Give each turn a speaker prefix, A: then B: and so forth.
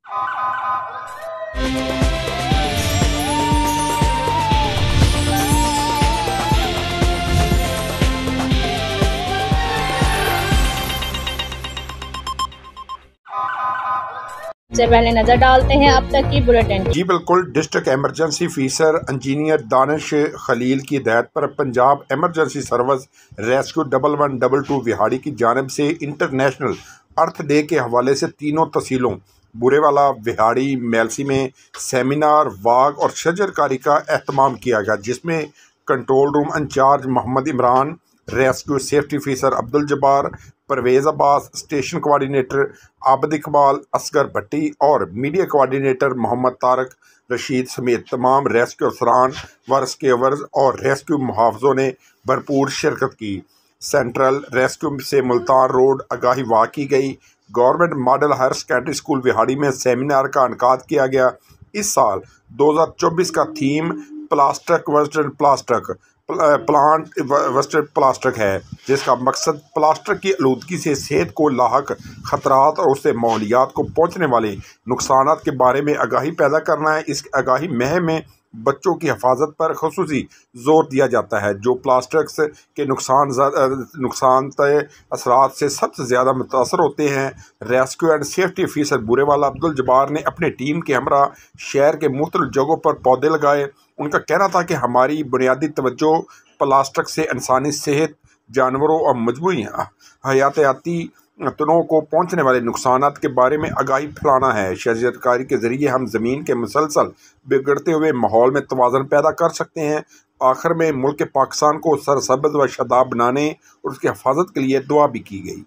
A: سے پہلے نظر ڈالتے ہیں اب تک کی بلیٹن۔
B: جی بالکل، district emergency officer engineer Danish Khalil کی ہدایت پر Punjab emergency service rescue 1112 Vehari کی جانب سے انٹرنیشنل ارتھ ڈے کے حوالے سے تینوں تحصیلوں بورے والا، وہاڑی، میلسی میں سیمینار، واک اور شجر کاری کا اہتمام کیا گیا، جس میں control room incharge Muhammad Imran, rescue safety officer Abduljabbar, Pervaiz Abbas, station coordinator Abid Iqbal, Asghar Bhatti اور میڈیا کوآرڈینیٹر محمد طارق رشید سمیت تمام ریسکیو افسران و ریسکیورز اور ریسکیو محافظوں نے بھرپور شرکت کی۔ سینٹرل ریسکیو سے ملتان روڈ آگاہی واک کی گئی۔ Government model higher secondary school Vehari میں سیمینار کا انعقاد کیا گیا۔ اس سال 2024 کا تھیم پلاسٹک پلانٹ ورسٹر پلاسٹک ہے، جس کا مقصد پلاسٹک کی آلودگی سے صحت کو لاحق خطرات اور اس سے ماحولیات کو پہنچنے والے نقصانات کے بارے میں آگاہی پیدا کرنا ہے۔ اس آگاہی مہم میں بچوں کی حفاظت پر خصوصی زور دیا جاتا ہے، جو پلاسٹکس کے نقصان دہ اثرات سے سب سے زیادہ متاثر ہوتے ہیں۔ ریسکیو اینڈ سیفٹی آفیسر بورے والا عبدالجبار نے اپنے ٹیم کے ہمراہ شہر کے مختلف جگہوں پر پودے لگائے۔ ان کا کہنا تھا کہ ہماری بنیادی توجہ پلاسٹک سے انسانی صحت، جانوروں اور مجموعی حیاتیاتی تنوع کو پہنچنے والے نقصانات کے بارے میں آگاہی پھیلانا ہے۔ شجر کاری کے ذریعے ہم زمین کے مسلسل بگڑتے ہوئے ماحول میں توازن پیدا کر سکتے ہیں۔ آخر میں ملک پاکستان کو سرسبز و شاداب بنانے اور اس کی حفاظت کے لیے دعا بھی کی گئی۔